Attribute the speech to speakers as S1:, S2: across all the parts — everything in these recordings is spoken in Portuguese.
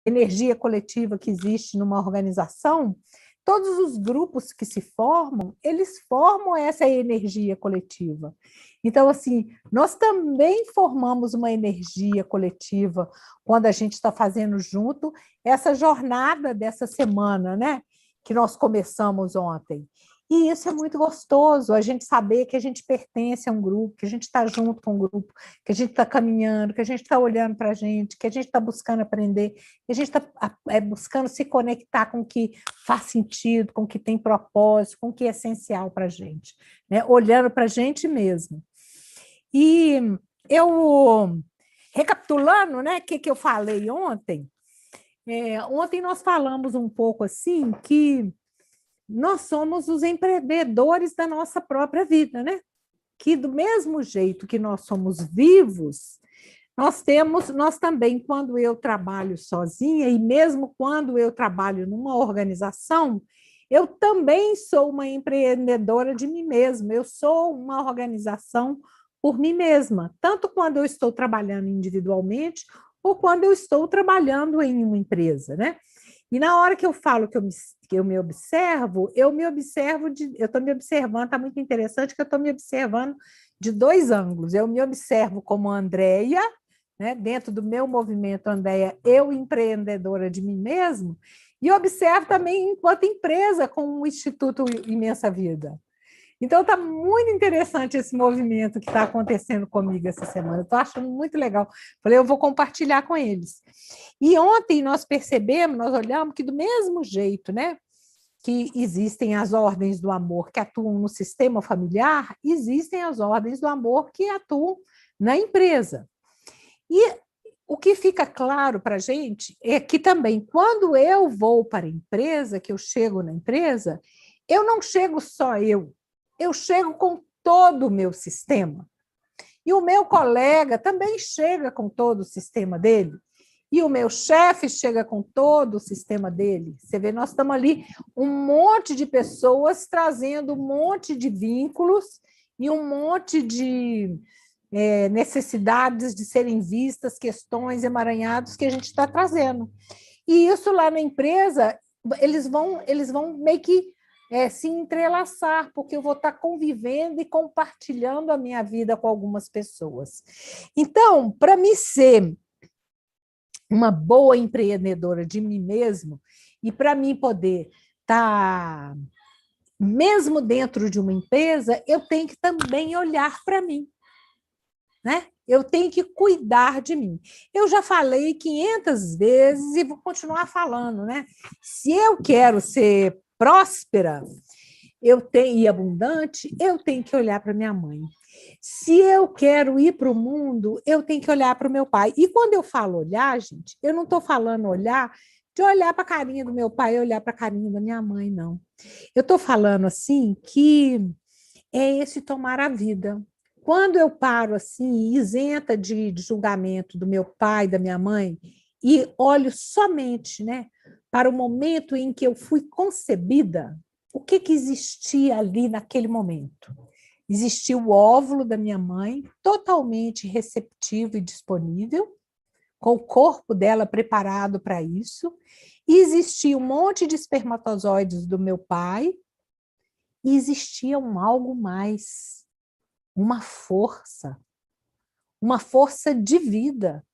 S1: energia coletiva que existe numa organização, todos os grupos que se formam, eles formam essa energia coletiva. Então, assim, nós também formamos uma energia coletiva quando a gente está fazendo junto essa jornada dessa semana, né? Que nós começamos ontem. E isso é muito gostoso, a gente saber que a gente pertence a um grupo, que a gente está junto com um grupo, que a gente está caminhando, que a gente está olhando para a gente, que a gente está buscando aprender, que a gente está buscando se conectar com o que faz sentido, com o que tem propósito, com o que é essencial para a gente, né? Olhando para a gente mesmo. E eu, recapitulando, né, o que eu falei ontem, ontem nós falamos um pouco assim que nós somos os empreendedores da nossa própria vida, né? Que do mesmo jeito que nós somos vivos, nós também, quando eu trabalho sozinha, e mesmo quando eu trabalho numa organização, eu também sou uma empreendedora de mim mesma, eu sou uma organização por mim mesma, tanto quando eu estou trabalhando individualmente, ou quando eu estou trabalhando em uma empresa, né? E na hora que eu falo que eu me observo, eu estou me observando, está muito interessante que eu estou me observando de dois ângulos. Eu me observo como Andréia, né, dentro do meu movimento Andréia, eu empreendedora de mim mesmo, e observo também enquanto empresa com o Instituto Imensa Vida. Então, está muito interessante esse movimento que está acontecendo comigo essa semana. Estou achando muito legal. Falei, eu vou compartilhar com eles. E ontem nós percebemos, nós olhamos que do mesmo jeito, né, que existem as ordens do amor que atuam no sistema familiar, existem as ordens do amor que atuam na empresa. E o que fica claro para a gente é que também, quando eu vou para a empresa, que eu chego na empresa, eu não chego só eu chego com todo o meu sistema. E o meu colega também chega com todo o sistema dele. E o meu chefe chega com todo o sistema dele. Você vê, nós estamos ali um monte de pessoas trazendo um monte de vínculos e um monte de necessidades de serem vistas, questões, emaranhados que a gente está trazendo. E isso lá na empresa, eles vão meio que se entrelaçar, porque eu vou estar convivendo e compartilhando a minha vida com algumas pessoas. Então, para mim ser uma boa empreendedora de mim mesmo, e para mim poder estar, mesmo dentro de uma empresa, eu tenho que também olhar para mim, né? Eu tenho que cuidar de mim. Eu já falei 500 vezes e vou continuar falando, né? Se eu quero ser próspera e abundante, eu tenho que olhar para minha mãe. Se eu quero ir para o mundo, eu tenho que olhar para o meu pai. E quando eu falo olhar, gente, eu não estou falando olhar de olhar para a carinha do meu pai e olhar para a carinha da minha mãe, não. Eu estou falando assim que é esse tomar a vida. Quando eu paro assim, isenta de julgamento do meu pai, da minha mãe, e olho somente, né, para o momento em que eu fui concebida, o que existia ali naquele momento? Existia o óvulo da minha mãe, totalmente receptivo e disponível, com o corpo dela preparado para isso, e existia um monte de espermatozoides do meu pai, e existia algo mais, uma força de vida.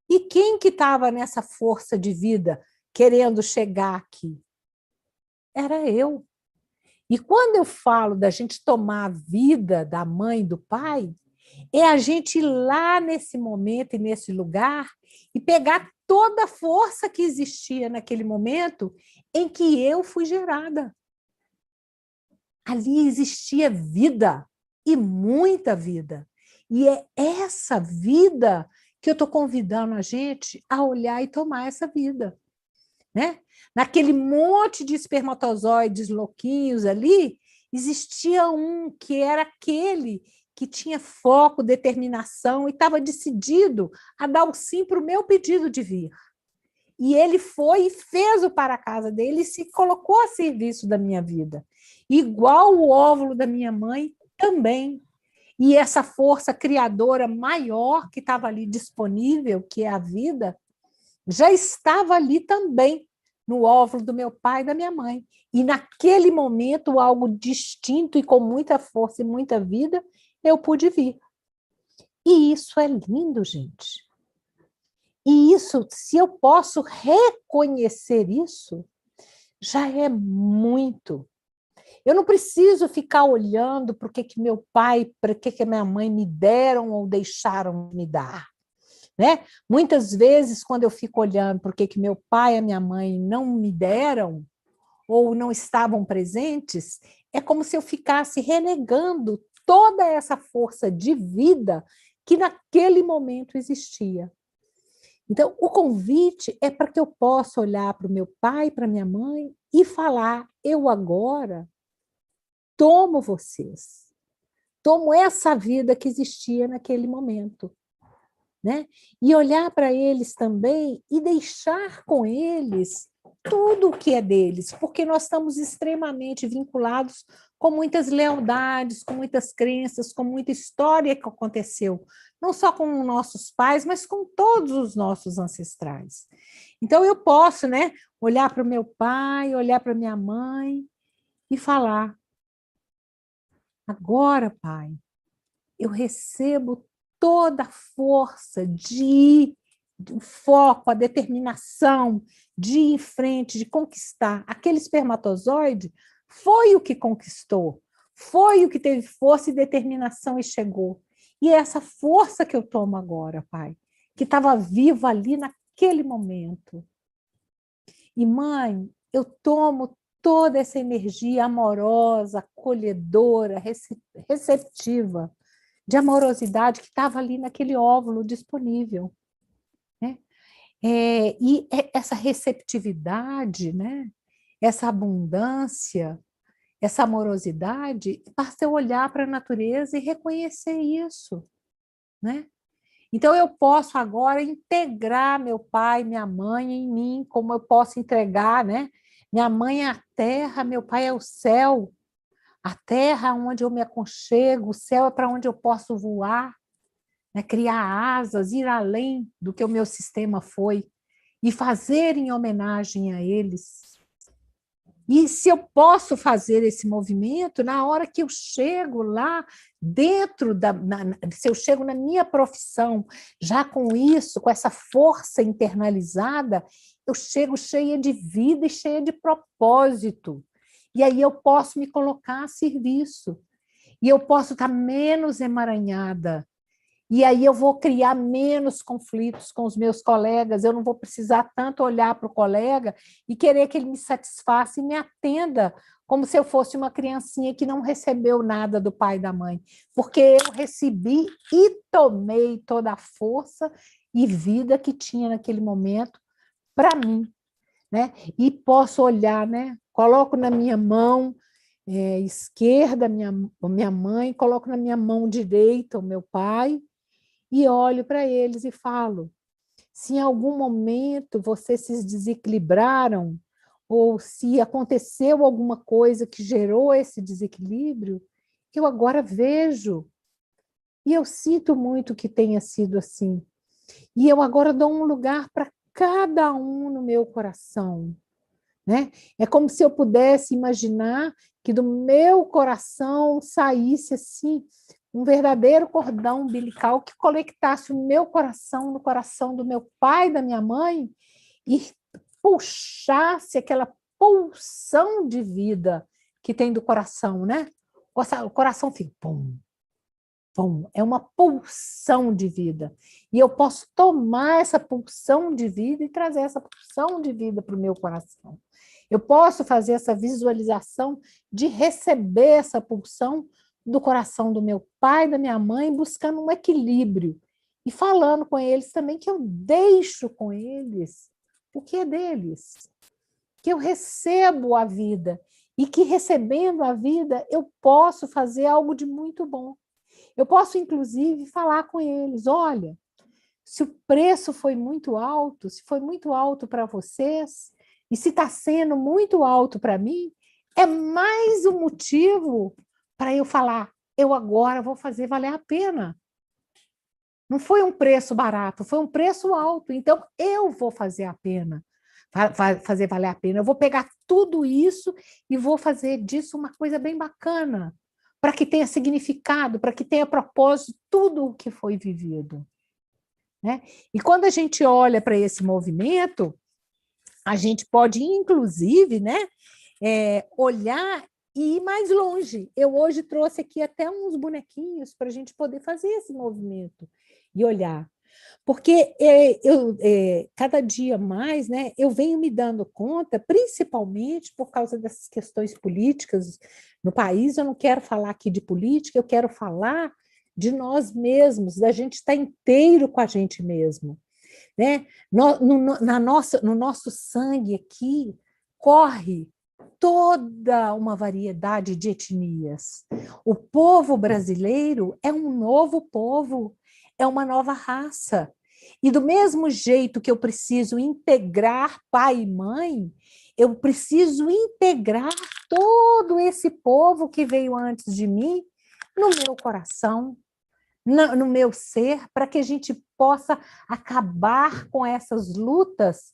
S1: E quem que estava nessa força de vida querendo chegar aqui? Era eu. E quando eu falo da gente tomar a vida da mãe e do pai, é a gente ir lá nesse momento e nesse lugar e pegar toda a força que existia naquele momento em que eu fui gerada. Ali existia vida, e muita vida. E é essa vida que eu estou convidando a gente a olhar e tomar essa vida. Né? Naquele monte de espermatozoides louquinhos ali, existia um que era aquele que tinha foco, determinação e estava decidido a dar o sim para o meu pedido de vir. E ele foi e fez o para casa dele e se colocou a serviço da minha vida. Igual o óvulo da minha mãe também. E essa força criadora maior que estava ali disponível, que é a vida, já estava ali também, no óvulo do meu pai e da minha mãe. E naquele momento, algo distinto e com muita força e muita vida, eu pude vir. E isso é lindo, gente. E isso, se eu posso reconhecer isso, já é muito. Eu não preciso ficar olhando para o que meu pai, para o que minha mãe me deram ou deixaram me dar. Né? Muitas vezes, quando eu fico olhando para o que meu pai e minha mãe não me deram ou não estavam presentes, é como se eu ficasse renegando toda essa força de vida que naquele momento existia. Então, o convite é para que eu possa olhar para o meu pai, para minha mãe e falar: eu agora tomo vocês, tomo essa vida que existia naquele momento. Né? E olhar para eles também e deixar com eles tudo o que é deles, porque nós estamos extremamente vinculados com muitas lealdades, com muitas crenças, com muita história que aconteceu, não só com nossos pais, mas com todos os nossos ancestrais. Então eu posso, né, olhar para o meu pai, olhar para minha mãe e falar: agora, pai, eu recebo toda a força de foco, a determinação de ir em frente, de conquistar. Aquele espermatozoide foi o que conquistou, foi o que teve força e determinação e chegou. E é essa força que eu tomo agora, pai, que estava viva ali naquele momento. E, mãe, eu tomo toda essa energia amorosa, acolhedora, receptiva, de amorosidade que estava ali naquele óvulo disponível. Né? E essa receptividade, né? Essa abundância, essa amorosidade, basta eu olhar para a natureza e reconhecer isso. Né? Então, eu posso agora integrar meu pai, minha mãe em mim, como eu posso entregar, né? Minha mãe é a terra, meu pai é o céu. A terra é onde eu me aconchego, o céu é para onde eu posso voar, né? Criar asas, ir além do que o meu sistema foi e fazer em homenagem a eles. E se eu posso fazer esse movimento, na hora que eu chego lá dentro se eu chego na minha profissão, já com isso, com essa força internalizada, eu chego cheia de vida e cheia de propósito. E aí eu posso me colocar a serviço. E eu posso estar menos emaranhada. E aí eu vou criar menos conflitos com os meus colegas, eu não vou precisar tanto olhar para o colega e querer que ele me satisfaça e me atenda como se eu fosse uma criancinha que não recebeu nada do pai e da mãe, porque eu recebi e tomei toda a força e vida que tinha naquele momento para mim, né? E posso olhar, né? Coloco na minha mão esquerda minha mãe, coloco na minha mão direita o meu pai, e olho para eles e falo: se em algum momento vocês se desequilibraram, ou se aconteceu alguma coisa que gerou esse desequilíbrio, eu agora vejo. E eu sinto muito que tenha sido assim. E eu agora dou um lugar para cada um no meu coração. Né? É como se eu pudesse imaginar que do meu coração saísse assim um verdadeiro cordão umbilical que conectasse o meu coração no coração do meu pai, da minha mãe, e puxasse aquela pulsão de vida que tem do coração, né? O coração fica pum, pum, é uma pulsão de vida. E eu posso tomar essa pulsão de vida e trazer essa pulsão de vida para o meu coração. Eu posso fazer essa visualização de receber essa pulsão do coração do meu pai, da minha mãe, buscando um equilíbrio. E falando com eles também que eu deixo com eles o que é deles. Que eu recebo a vida. E que recebendo a vida, eu posso fazer algo de muito bom. Eu posso, inclusive, falar com eles: olha, se o preço foi muito alto, se foi muito alto para vocês, e se está sendo muito alto para mim, é mais um motivo para eu falar: eu agora vou fazer valer a pena. Não foi um preço barato, foi um preço alto. Então, eu vou fazer a pena, fazer valer a pena. Eu vou pegar tudo isso e vou fazer disso uma coisa bem bacana, para que tenha significado, para que tenha propósito tudo o que foi vivido. Né? E quando a gente olha para esse movimento, a gente pode, inclusive, né, olhar e ir mais longe. Eu hoje trouxe aqui até uns bonequinhos para a gente poder fazer esse movimento e olhar. Porque cada dia mais, né, eu venho me dando conta, principalmente por causa dessas questões políticas no país. Eu não quero falar aqui de política, eu quero falar de nós mesmos, da gente estar inteiro com a gente mesmo. Né? No nosso sangue aqui corre toda uma variedade de etnias. O povo brasileiro é um novo povo, é uma nova raça. E do mesmo jeito que eu preciso integrar pai e mãe, eu preciso integrar todo esse povo que veio antes de mim no meu coração, no meu ser, para que a gente possa acabar com essas lutas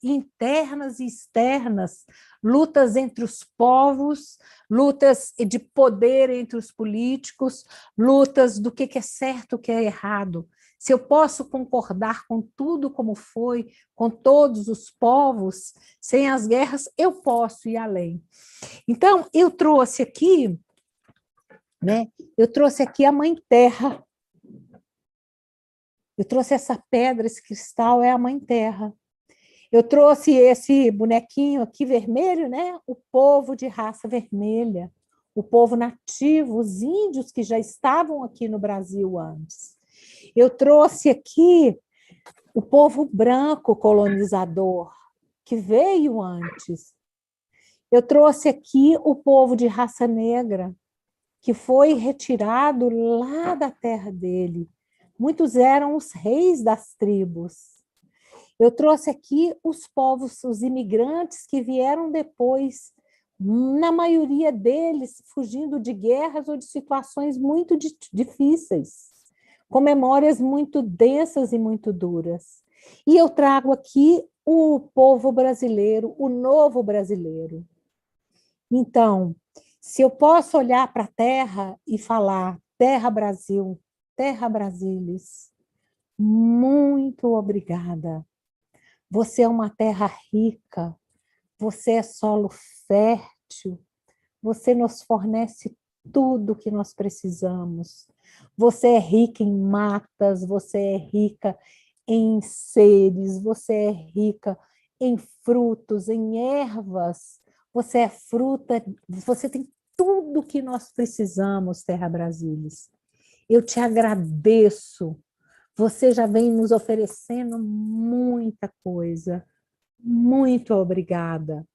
S1: internas e externas, lutas entre os povos, lutas de poder entre os políticos, lutas do que é certo, o que é errado. Se eu posso concordar com tudo como foi, com todos os povos, sem as guerras, eu posso ir além. Então, eu trouxe aqui, né? Eu trouxe aqui a Mãe Terra. Eu trouxe essa pedra, esse cristal, é a Mãe Terra. Eu trouxe esse bonequinho aqui vermelho, né? O povo de raça vermelha, o povo nativo, os índios que já estavam aqui no Brasil antes. Eu trouxe aqui o povo branco colonizador, que veio antes. Eu trouxe aqui o povo de raça negra, que foi retirado lá da terra dele. Muitos eram os reis das tribos. Eu trouxe aqui os povos, os imigrantes que vieram depois, na maioria deles fugindo de guerras ou de situações muito difíceis, com memórias muito densas e muito duras. E eu trago aqui o povo brasileiro, o novo brasileiro. Então, se eu posso olhar para a terra e falar, terra Brasil, terra Brasilis, muito obrigada. Você é uma terra rica, você é solo fértil, você nos fornece tudo que nós precisamos. Você é rica em matas, você é rica em seres, você é rica em frutos, em ervas, você é fruta, você tem tudo que nós precisamos, Terra Brasilis. Eu te agradeço. Você já vem nos oferecendo muita coisa. Muito obrigada.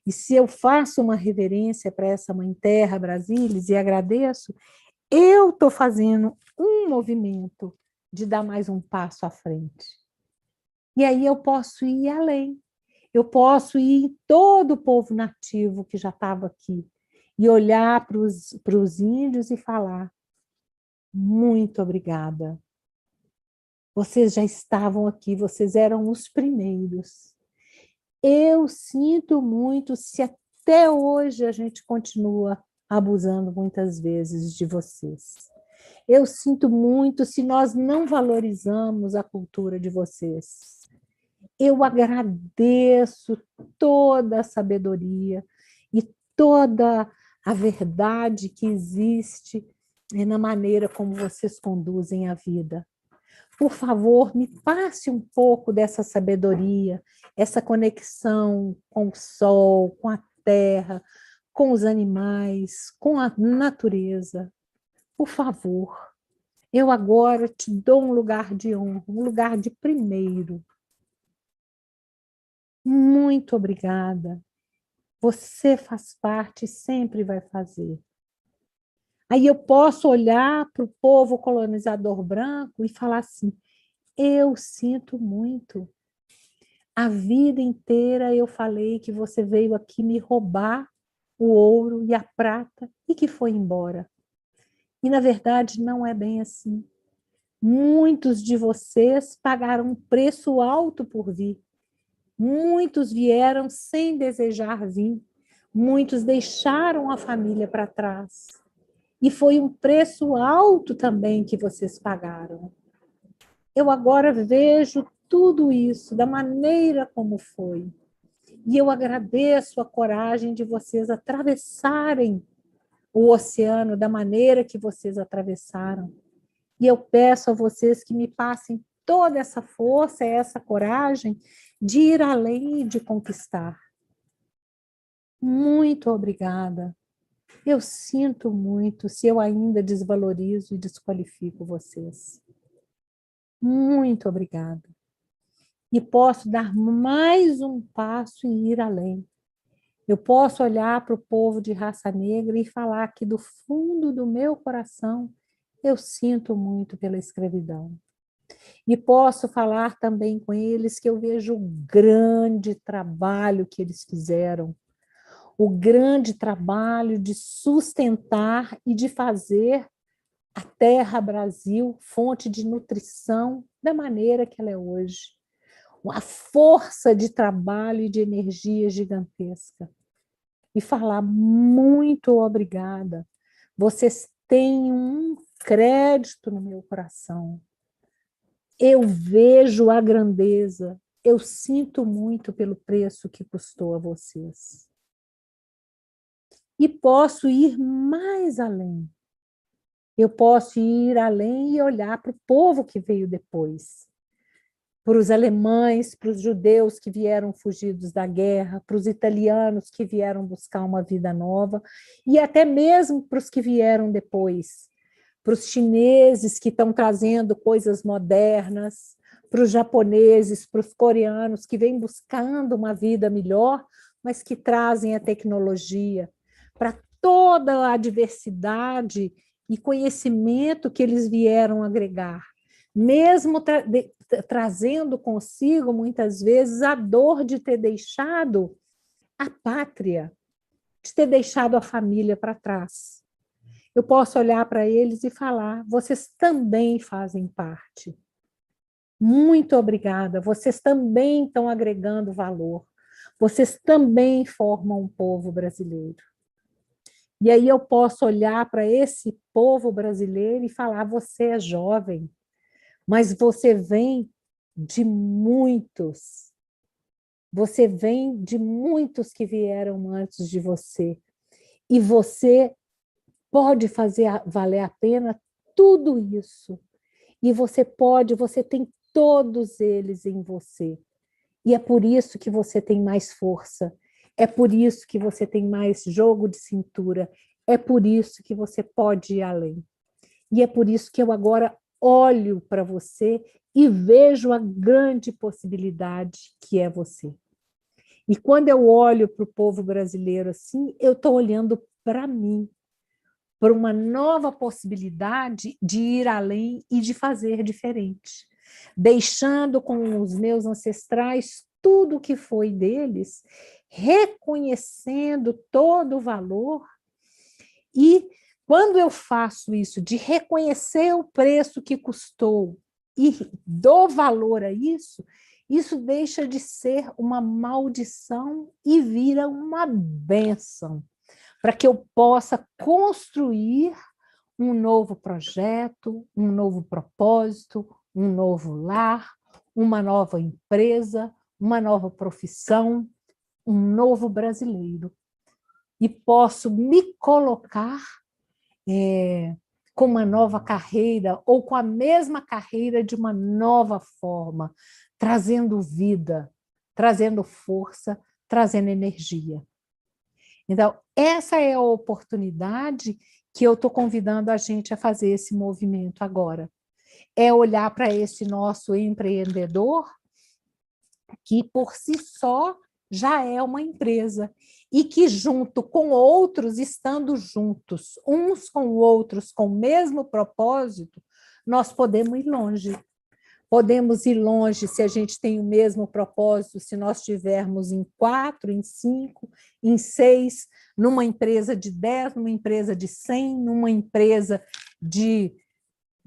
S1: E se eu faço uma reverência para essa Mãe Terra Brasilis e agradeço, eu estou fazendo um movimento de dar mais um passo à frente. E aí eu posso ir além. Eu posso ir em todo o povo nativo que já estava aqui e olhar para os índios e falar: muito obrigada. Vocês já estavam aqui, vocês eram os primeiros. Eu sinto muito se até hoje a gente continua abusando muitas vezes de vocês. Eu sinto muito se nós não valorizamos a cultura de vocês. Eu agradeço toda a sabedoria e toda a verdade que existe na maneira como vocês conduzem a vida. Por favor, me passe um pouco dessa sabedoria, essa conexão com o sol, com a terra, com os animais, com a natureza. Por favor, eu agora te dou um lugar de honra, um lugar de primeiro. Muito obrigada. Você faz parte e sempre vai fazer. Aí eu posso olhar para o povo colonizador branco e falar assim: eu sinto muito. A vida inteira eu falei que você veio aqui me roubar o ouro e a prata e que foi embora. E, na verdade, não é bem assim. Muitos de vocês pagaram um preço alto por vir. Muitos vieram sem desejar vir. Muitos deixaram a família para trás. E foi um preço alto também que vocês pagaram. Eu agora vejo tudo isso da maneira como foi. E eu agradeço a coragem de vocês atravessarem o oceano da maneira que vocês atravessaram. E eu peço a vocês que me passem toda essa força, essa coragem de ir além e de conquistar. Muito obrigada. Eu sinto muito se eu ainda desvalorizo e desqualifico vocês. Muito obrigada. E posso dar mais um passo e ir além. Eu posso olhar para o povo de raça negra e falar que do fundo do meu coração eu sinto muito pela escravidão. E posso falar também com eles que eu vejo o grande trabalho que eles fizeram, o grande trabalho de sustentar e de fazer a terra Brasil fonte de nutrição da maneira que ela é hoje. Uma força de trabalho e de energia gigantesca. E falar muito obrigada. Vocês têm um crédito no meu coração. Eu vejo a grandeza. Eu sinto muito pelo preço que custou a vocês. E posso ir mais além. Eu posso ir além e olhar para o povo que veio depois. Para os alemães, para os judeus que vieram fugidos da guerra, para os italianos que vieram buscar uma vida nova, e até mesmo para os que vieram depois, para os chineses que estão trazendo coisas modernas, para os japoneses, para os coreanos que vêm buscando uma vida melhor, mas que trazem a tecnologia, para toda a diversidade e conhecimento que eles vieram agregar, mesmo trazendo consigo, muitas vezes, a dor de ter deixado a pátria, de ter deixado a família para trás. Eu posso olhar para eles e falar, vocês também fazem parte. Muito obrigada, vocês também estão agregando valor. Vocês também formam um povo brasileiro. E aí eu posso olhar para esse povo brasileiro e falar, você é jovem, mas você vem de muitos. Você vem de muitos que vieram antes de você. E você pode fazer valer a pena tudo isso. E você tem todos eles em você. E é por isso que você tem mais força. É por isso que você tem mais jogo de cintura. É por isso que você pode ir além. E é por isso que eu agora olho para você e vejo a grande possibilidade que é você. E quando eu olho para o povo brasileiro assim, eu estou olhando para mim, para uma nova possibilidade de ir além e de fazer diferente, deixando com os meus ancestrais tudo o que foi deles, reconhecendo todo o valor. E quando eu faço isso, de reconhecer o preço que custou e dou valor a isso, isso deixa de ser uma maldição e vira uma bênção, para que eu possa construir um novo projeto, um novo propósito, um novo lar, uma nova empresa, uma nova profissão, um novo brasileiro. E posso me colocar com uma nova carreira ou com a mesma carreira de uma nova forma, trazendo vida, trazendo força, trazendo energia. Então, essa é a oportunidade que eu estou convidando a gente a fazer esse movimento agora. É olhar para esse nosso empreendedor, que por si só já é uma empresa, e que junto com outros, estando juntos, uns com outros, com o mesmo propósito, nós podemos ir longe. Podemos ir longe se a gente tem o mesmo propósito, se nós estivermos em 4, em 5, em 6, numa empresa de 10, numa empresa de 100, numa empresa de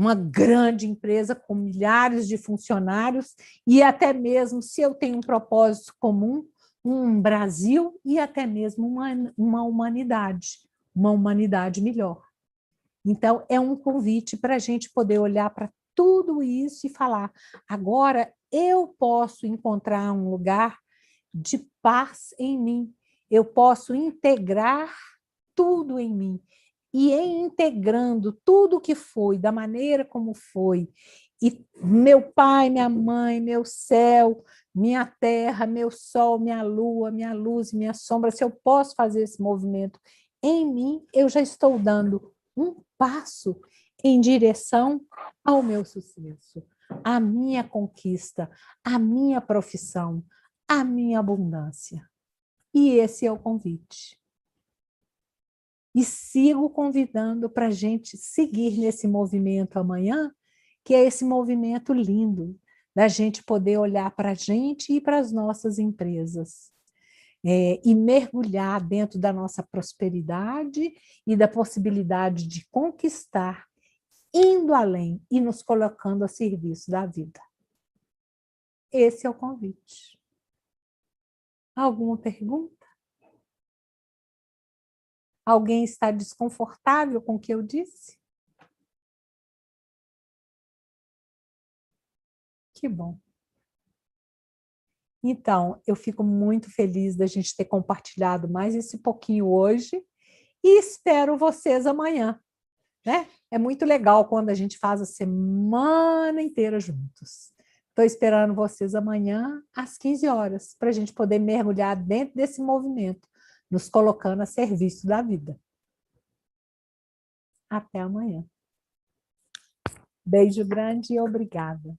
S1: uma grande empresa com milhares de funcionários e até mesmo, se eu tenho um propósito comum, um Brasil e até mesmo uma humanidade melhor. Então, é um convite para a gente poder olhar para tudo isso e falar, agora eu posso encontrar um lugar de paz em mim, eu posso integrar tudo em mim. E em integrando tudo que foi, da maneira como foi, e meu pai, minha mãe, meu céu, minha terra, meu sol, minha lua, minha luz, minha sombra, se eu posso fazer esse movimento em mim, eu já estou dando um passo em direção ao meu sucesso, à minha conquista, à minha profissão, à minha abundância. E esse é o convite. E sigo convidando para a gente seguir nesse movimento amanhã, que é esse movimento lindo, da gente poder olhar para a gente e para as nossas empresas. E mergulhar dentro da nossa prosperidade e da possibilidade de conquistar, indo além e nos colocando a serviço da vida. Esse é o convite. Alguma pergunta? Alguém está desconfortável com o que eu disse? Que bom. Então, eu fico muito feliz da gente ter compartilhado mais esse pouquinho hoje e espero vocês amanhã, né? É muito legal quando a gente faz a semana inteira juntos. Estou esperando vocês amanhã às 15 horas para a gente poder mergulhar dentro desse movimento, nos colocando a serviço da vida. Até amanhã. Beijo grande e obrigada.